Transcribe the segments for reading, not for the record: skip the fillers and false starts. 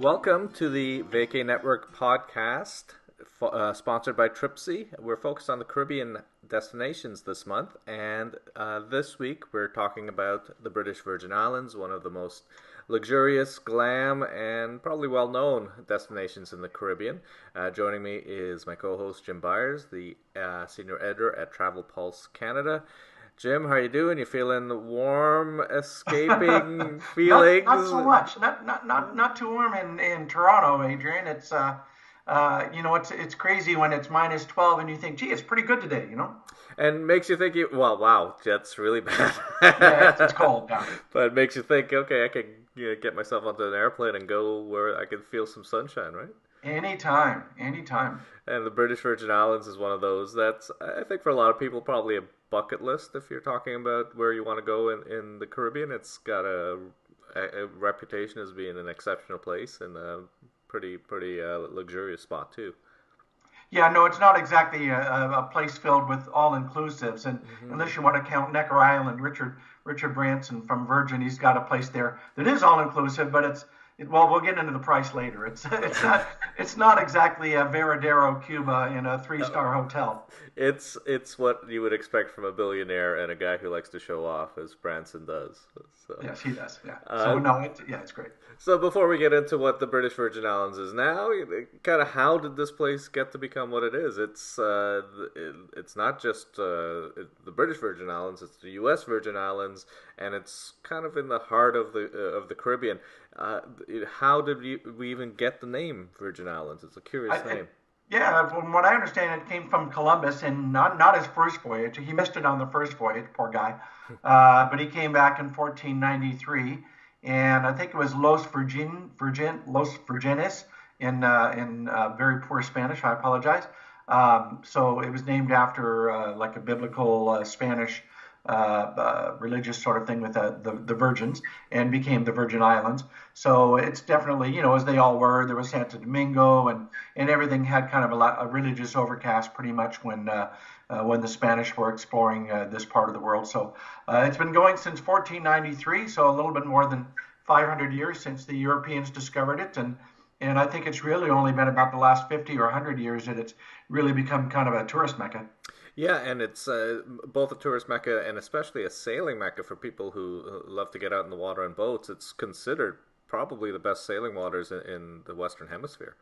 Welcome to the VacayNetwork Podcast, sponsored by Tripsy. We're focused on the Caribbean destinations this month, and this week we're talking about the British Virgin Islands, one of the most luxurious, glam, and probably well-known destinations in the Caribbean. Joining me is my co-host Jim Byers, the senior editor at Travel Pulse Canada. Jim, how you doing? You feeling warm, escaping feelings? Not so much. Not too warm in Toronto, Adrian. It's crazy when it's minus 12 and you think, gee, it's pretty good today, you know? And makes you think, wow, that's really bad. Yeah, it's cold down. But it makes you think, okay, I can get myself onto an airplane and go where I can feel some sunshine, right? Anytime. And the British Virgin Islands is one of those that's, I think for a lot of people, probably a bucket list if you're talking about where you want to go in the Caribbean. It's got a reputation as being an exceptional place and a pretty luxurious spot too. Yeah, no, it's not exactly a place filled with all-inclusives, and unless you want to count Necker Island, Richard Branson from Virgin, he's got a place there that is all-inclusive, but we'll get into the price later. It's not exactly a Veradero Cuba in a 3-star hotel. It's what you would expect from a billionaire and a guy who likes to show off, as Branson does. So. Yes, he does. Yeah. It's great. So before we get into what the British Virgin Islands is now, kind of how did this place get to become what it is? It's not just the British Virgin Islands; it's the U.S. Virgin Islands, and it's kind of in the heart of the Caribbean. How did we even get the name Virgin Islands? It's a curious name. Yeah, from what I understand, it came from Columbus, and not his first voyage. He missed it on the first voyage, poor guy. But he came back in 1493, and I think it was Los Virgenes in very poor Spanish. I apologize. So it was named after like a biblical Spanish religious sort of thing with the virgins, and became the Virgin Islands. So it's definitely, as they all were, there was Santo Domingo, and everything had kind of a religious overcast pretty much when the Spanish were exploring this part of the world. So it's been going since 1493, so a little bit more than 500 years since the Europeans discovered it, and I think it's really only been about the last 50 or 100 years that it's really become kind of a tourist mecca. Yeah, and it's both a tourist mecca and especially a sailing mecca for people who love to get out in the water on boats. It's considered probably the best sailing waters in the Western Hemisphere.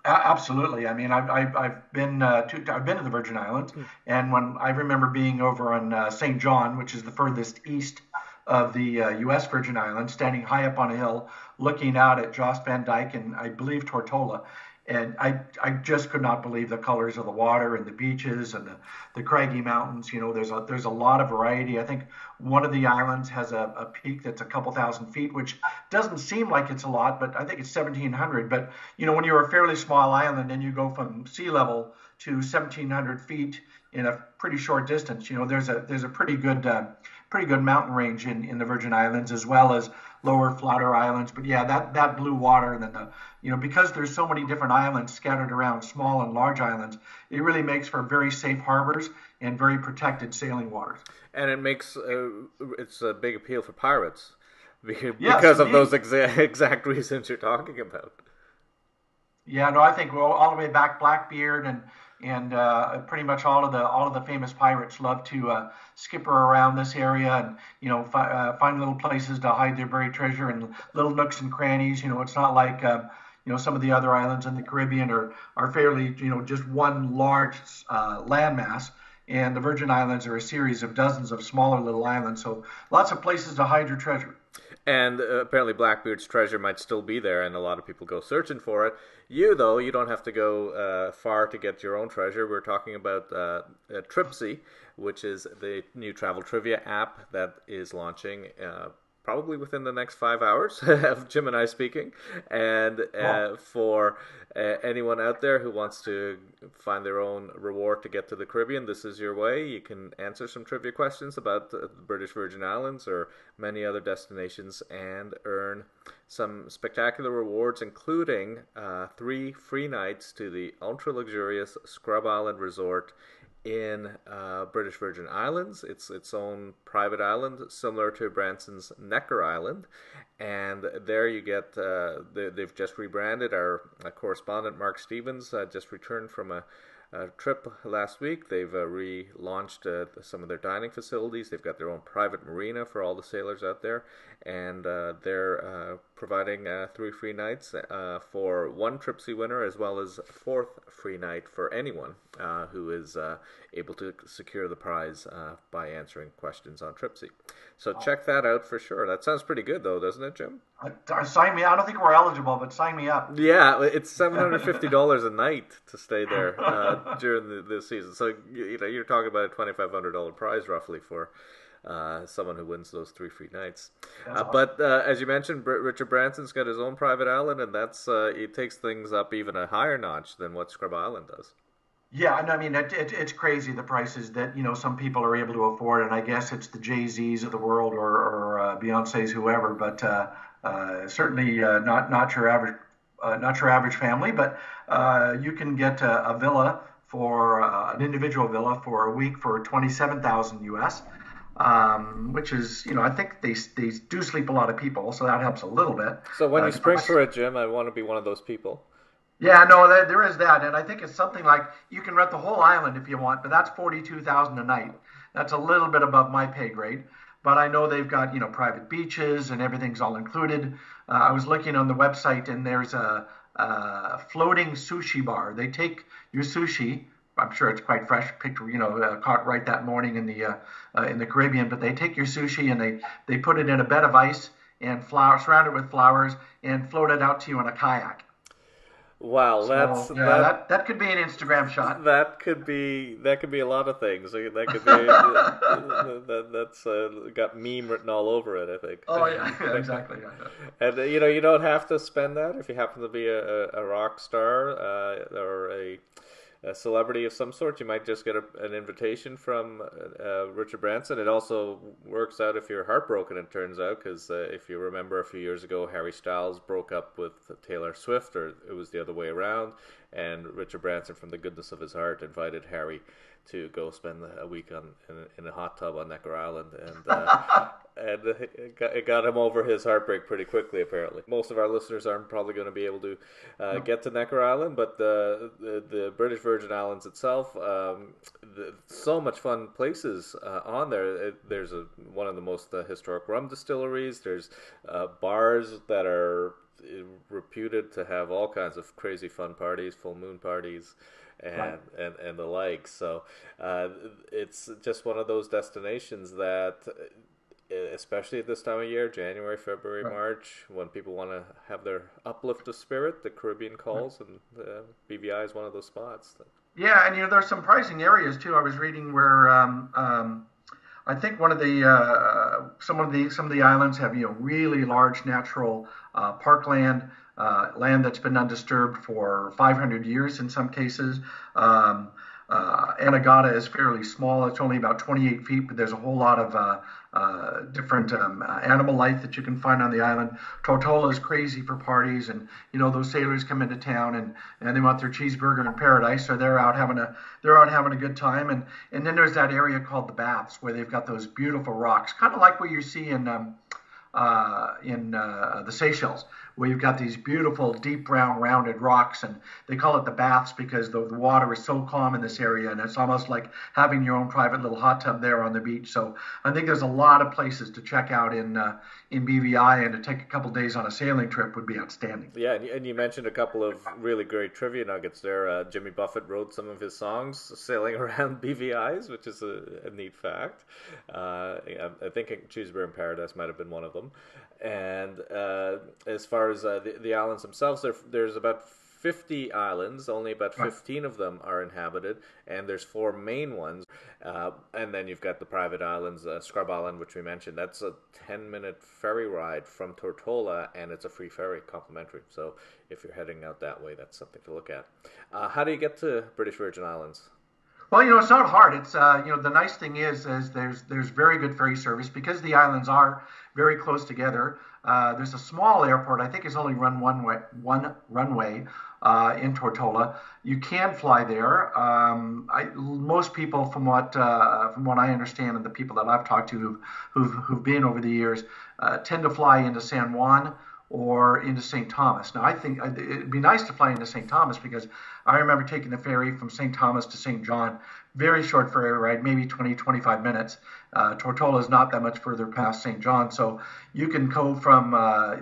Absolutely. I mean, I've been to the Virgin Islands, and when I remember being over on St. John, which is the furthest east of the U.S. Virgin Islands, standing high up on a hill, looking out at Jost Van Dyke and I believe Tortola. And I just could not believe the colors of the water and the beaches and the craggy mountains. There's a lot of variety. I think one of the islands has a peak that's a couple thousand feet, which doesn't seem like it's a lot, but I think it's 1,700. But, when you're a fairly small island and you go from sea level to 1,700 feet in a pretty short distance, there's a pretty good mountain range in the Virgin Islands, as well as lower, flatter islands. But yeah, that blue water, and then because there's so many different islands scattered around, small and large islands, it really makes for very safe harbors and very protected sailing waters. And it makes it's a big appeal for pirates because of those exact reasons you're talking about. Yeah, no, I think all the way back, Blackbeard and pretty much all of the famous pirates love to skipper around this area and find little places to hide their buried treasure and little nooks and crannies. It's not like some of the other islands in the Caribbean are fairly just one large landmass, and the Virgin Islands are a series of dozens of smaller little islands. So lots of places to hide your treasure. And apparently Blackbeard's treasure might still be there, and a lot of people go searching for it. You don't have to go far to get your own treasure. We're talking about Tripsy, which is the new travel trivia app that is launching probably within the next 5 hours of Jim and I speaking. And for anyone out there who wants to find their own reward to get to the Caribbean, this is your way. You can answer some trivia questions about the British Virgin Islands or many other destinations and earn some spectacular rewards, including 3 free nights to the ultra-luxurious Scrub Island Resort in British Virgin Islands. It's its own private island, similar to Branson's Necker Island. And there you get, they've just rebranded. Our correspondent, Mark Stevens, just returned from a trip last week. They've relaunched some of their dining facilities. They've got their own private marina for all the sailors out there, and they're providing 3 free nights for one Tripsy winner, as well as a 4th free night for anyone who is able to secure the prize by answering questions on Tripsy. So check that out for sure. That sounds pretty good, though, doesn't it, Jim? Sign me. I don't think we're eligible, but sign me up. Yeah, it's $750 a night to stay there during the season. So you're talking about a $2,500 prize roughly for someone who wins those 3 free nights. But as you mentioned, Richard Branson's got his own private island, and that's it takes things up even a higher notch than what Scrub Island does. Yeah, and I mean it's crazy the prices that some people are able to afford, and I guess it's the Jay-Z's of the world or Beyonce's, whoever, but certainly not your average family. But you can get a villa for an individual villa for a week for $27,000 US, which is I think they do sleep a lot of people, so that helps a little bit. So when you spring for it, Jim, I want to be one of those people. Yeah, no, there is that, and I think it's something like you can rent the whole island if you want, but that's $42,000 a night. That's a little bit above my pay grade, but I know they've got private beaches and everything's all included. I was looking on the website, and there's a floating sushi bar. They take your sushi. I'm sure it's quite fresh, picked caught right that morning in the Caribbean. But they take your sushi and they put it in a bed of ice and surround it with flowers and float it out to you on a kayak. Wow, that could be an Instagram shot. That could be a lot of things. That could be that's got meme written all over it, I think. Oh yeah, exactly. Yeah. And you don't have to spend that if you happen to be a rock star or a celebrity of some sort. You might just get an invitation from Richard Branson. It also works out if you're heartbroken, it turns out, because if you remember a few years ago, Harry Styles broke up with Taylor Swift, or it was the other way around, and Richard Branson, from the goodness of his heart, invited Harry to go spend a week in a hot tub on Necker Island, and it got him over his heartbreak pretty quickly, apparently. Most of our listeners aren't probably going to be able to get to Necker Island, but the British Virgin Islands itself, so much fun places on there. There's one of the most historic rum distilleries. There's bars that are reputed to have all kinds of crazy fun parties, full moon parties, and the like. So it's just one of those destinations that, especially at this time of year, January, February, March, when people want to have their uplift of spirit, the Caribbean calls, and BVI is one of those spots. Yeah, and there's some pricing areas too. I was reading where I think one of the some of the islands have really large natural parkland, land that's been undisturbed for 500 years in some cases. Anegada is fairly small. It's only about 28 feet, but there's a whole lot of different animal life that you can find on the island. Tortola is crazy for parties, and those sailors come into town and they want their cheeseburger in paradise, so they're out having a good time. And then there's that area called the Baths, where they've got those beautiful rocks, kind of like what you see in the Seychelles, where you've got these beautiful deep brown rounded rocks, and they call it the Baths because the water is so calm in this area, and it's almost like having your own private little hot tub there on the beach. So I think there's a lot of places to check out in BVI, and to take a couple days on a sailing trip would be outstanding. Yeah, and you mentioned a couple of really great trivia nuggets there. Jimmy Buffett wrote some of his songs sailing around BVIs, which is a neat fact. I think Cheeseburger in Paradise might have been one of them. And as far as the islands themselves, there's about 50 islands. Only about 15 of them are inhabited, and there's 4 main ones. And then you've got the private islands, Scrub Island, which we mentioned. That's a 10-minute ferry ride from Tortola, and it's a free ferry, complimentary. So if you're heading out that way, that's something to look at. How do you get to British Virgin Islands? Well, it's not hard. It's the nice thing is there's very good ferry service because the islands are very close together. There's a small airport. I think it's only run one runway in Tortola. You can fly there. Most people, from what I understand, and the people that I've talked to who've been over the years, tend to fly into San Juan or into St. Thomas. Now, I think it'd be nice to fly into St. Thomas because I remember taking the ferry from St. Thomas to St. John. Very short ferry ride, maybe 20, 25 minutes. Tortola is not that much further past St. John. So you can go from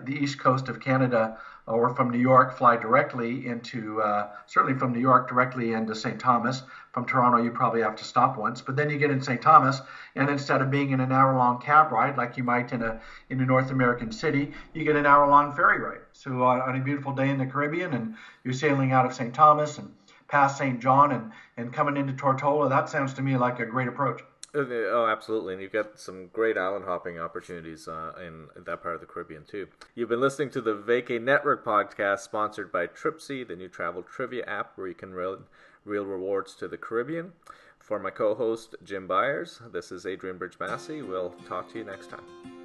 the east coast of Canada or from New York, fly directly into, certainly from New York directly into St. Thomas. From Toronto, you probably have to stop once. But then you get in St. Thomas, and instead of being in an hour-long cab ride like you might in a North American city, you get an hour-long ferry ride. So on a beautiful day in the Caribbean, and you're sailing out of St. Thomas and past St. John and coming into Tortola, that sounds to me like a great approach. Oh, absolutely. And you've got some great island hopping opportunities in that part of the Caribbean, too. You've been listening to the VacayNetwork Podcast, sponsored by Tripsy, the new travel trivia app where you can real rewards to the Caribbean. For my co-host, Jim Byers, this is Adrian Brijbassi. We'll talk to you next time.